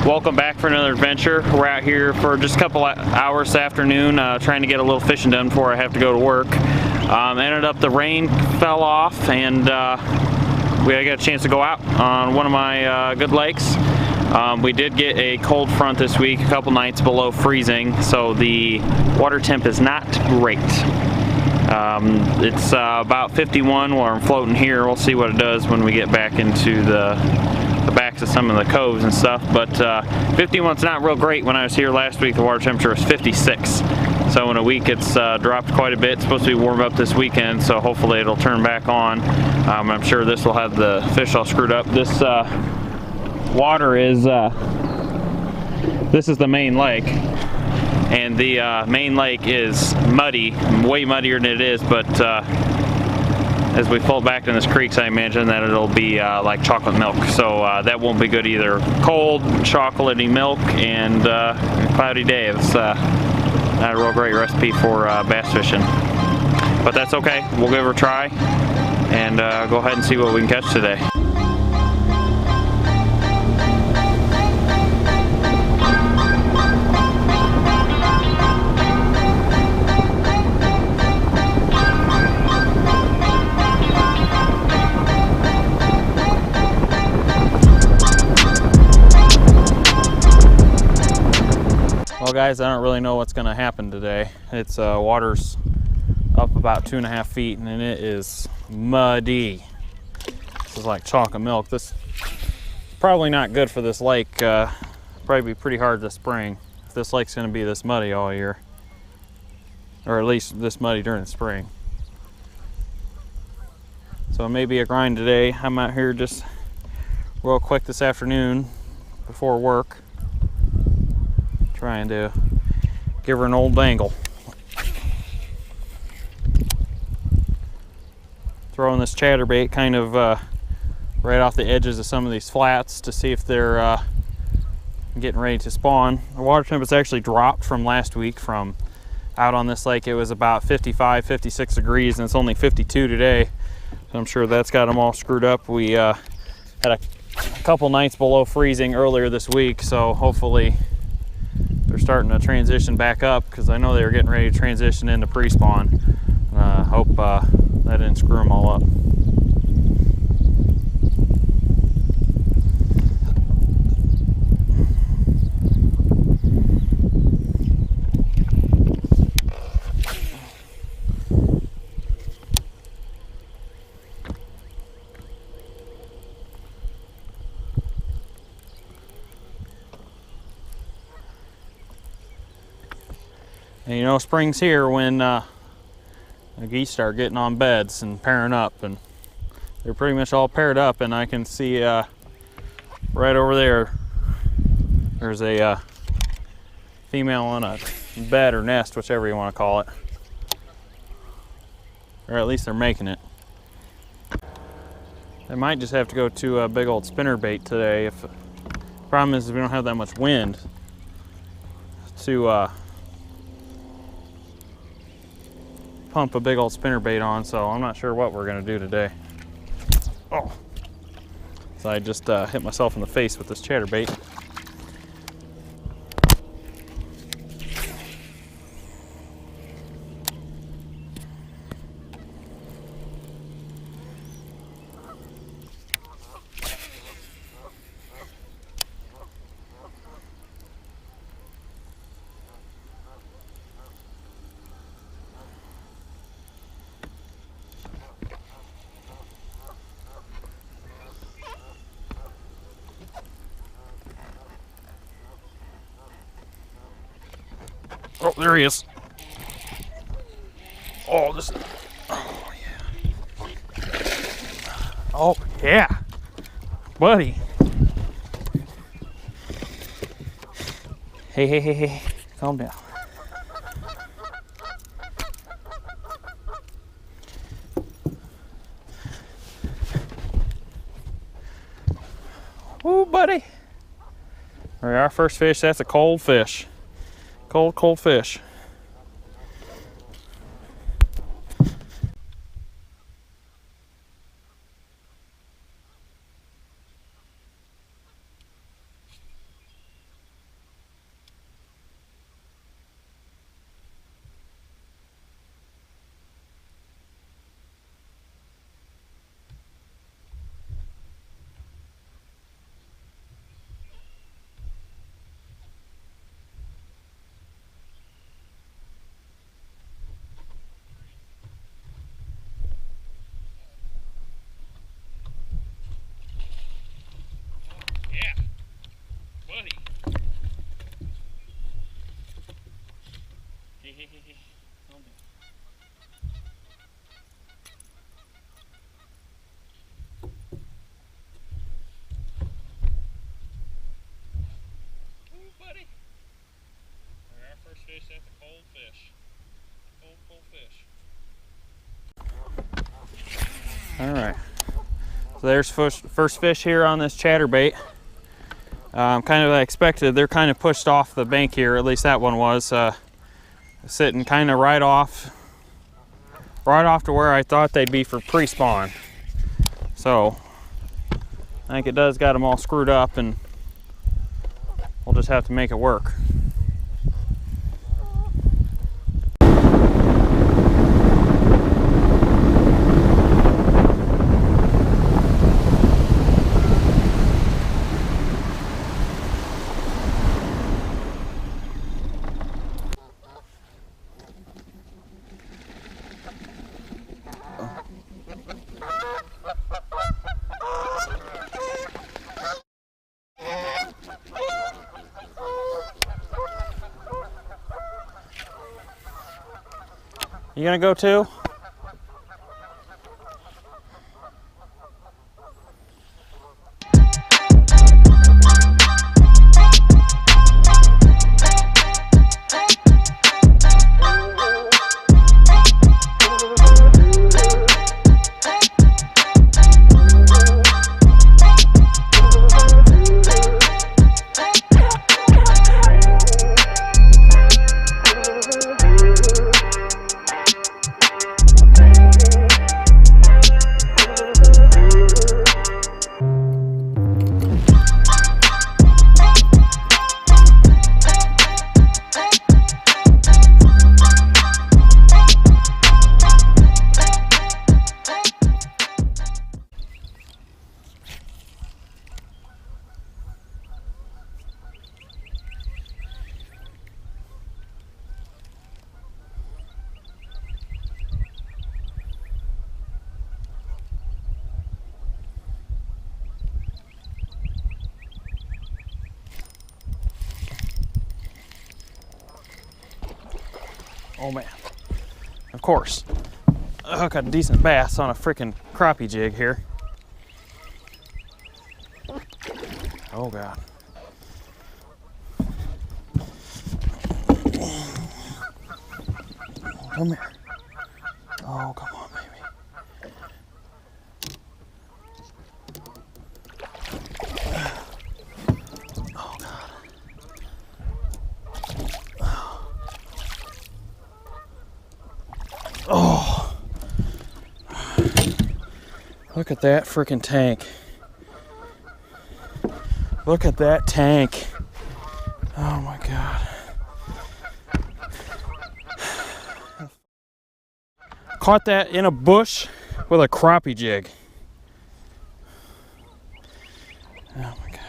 Welcome back for another adventure. We're out here for just a couple hours this afternoon trying to get a little fishing done before I have to go to work. Ended up the rain fell off and we got a chance to go out on one of my good lakes. We did get a cold front this week, a couple nights below freezing, so the water temp is not great. It's about 51 while I'm floating here. We'll see what it does when we get back into the backs of some of the coves and stuff, but 51's not real great. When I was here last week, the water temperature was 56. So in a week it's dropped quite a bit. It's supposed to be warm up this weekend, so hopefully it'll turn back on. I'm sure this will have the fish all screwed up. This water is, this is the main lake, and the main lake is muddy, way muddier than it is, but as we float back in this creek, I imagine that it'll be like chocolate milk, so that won't be good either. Cold, chocolatey milk, and cloudy day. It's not a real great recipe for bass fishing, but that's okay. We'll give it a try and go ahead and see what we can catch today. Well guys, I don't really know what's going to happen today. It's water's up about 2.5 feet and it is muddy. This is like chocolate milk. This is probably not good for this lake. Probably be pretty hard this spring if this lake's going to be this muddy all year, or at least this muddy during the spring. So maybe a grind today. I'm out here just real quick this afternoon before work, trying to give her an old dangle. Throwing this chatterbait kind of right off the edges of some of these flats to see if they're getting ready to spawn. The water temp has actually dropped from last week. From out on this lake it was about 55, 56 degrees and it's only 52 today. So I'm sure that's got them all screwed up. We had a couple nights below freezing earlier this week, so hopefully they're starting to transition back up, because I know they were getting ready to transition into pre-spawn. Hope that didn't screw them all up. And you know, spring's here when the geese start getting on beds and pairing up, and they're pretty much all paired up, and I can see right over there, there's a female on a bed or nest, whichever you want to call it. Or at least they're making it. I might just have to go to a big old spinnerbait today. The problem is we don't have that much wind to pump a big old spinnerbait on, so I'm not sure what we're gonna do today. Oh, so I just hit myself in the face with this chatterbait. Oh, there he is. Oh, this. Oh, yeah. Oh, yeah. Buddy. Hey, hey, hey, hey. Calm down. Woo, buddy. All right, our first fish, that's a cold fish. Cold fish. That's a cold fish. Cold fish. All right. So there's first fish here on this chatterbait. Kind of expected, they're kind of pushed off the bank here, at least that one was. Sitting kind of right off to where I thought they'd be for pre-spawn. So I think it does got them all screwed up, and we'll just have to make it work. You gonna go too? Oh man, of course. I got a decent bass on a freaking crappie jig here. Oh God. Come here. Oh, come on, baby. Oh God. Oh, look at that freaking tank. Look at that tank. Oh my God. Caught that in a bush with a crappie jig. Oh my God.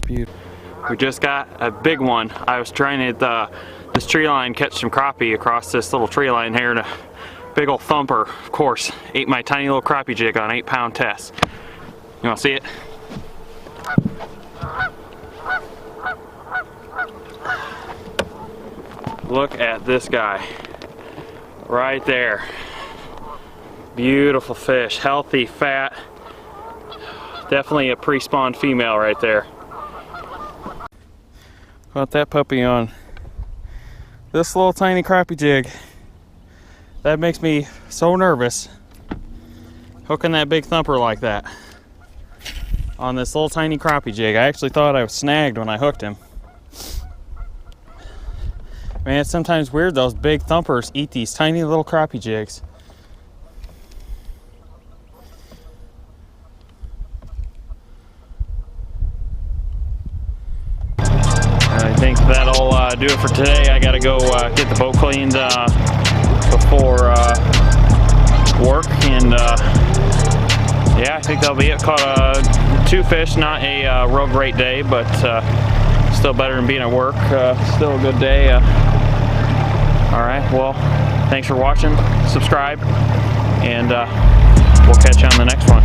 Beautiful. We just got a big one. I was trying to this tree line catch some crappie across this little tree line here, and a big old thumper, of course, ate my tiny little crappie jig on 8-pound test. You want to see it? Look at this guy right there. Beautiful fish, healthy, fat. Definitely a pre-spawned female right there. Got that puppy on this little tiny crappie jig. That makes me so nervous, hooking that big thumper like that on this little tiny crappie jig. I actually thought I was snagged when I hooked him. Man, it's sometimes weird those big thumpers eat these tiny little crappie jigs. I think that'll do it for today. I gotta go get the boat cleaned before work, and yeah, I think that'll be it. Caught 2 fish, not a real great day, but still better than being at work. Still a good day. All right, well, thanks for watching. Subscribe, and we'll catch you on the next one.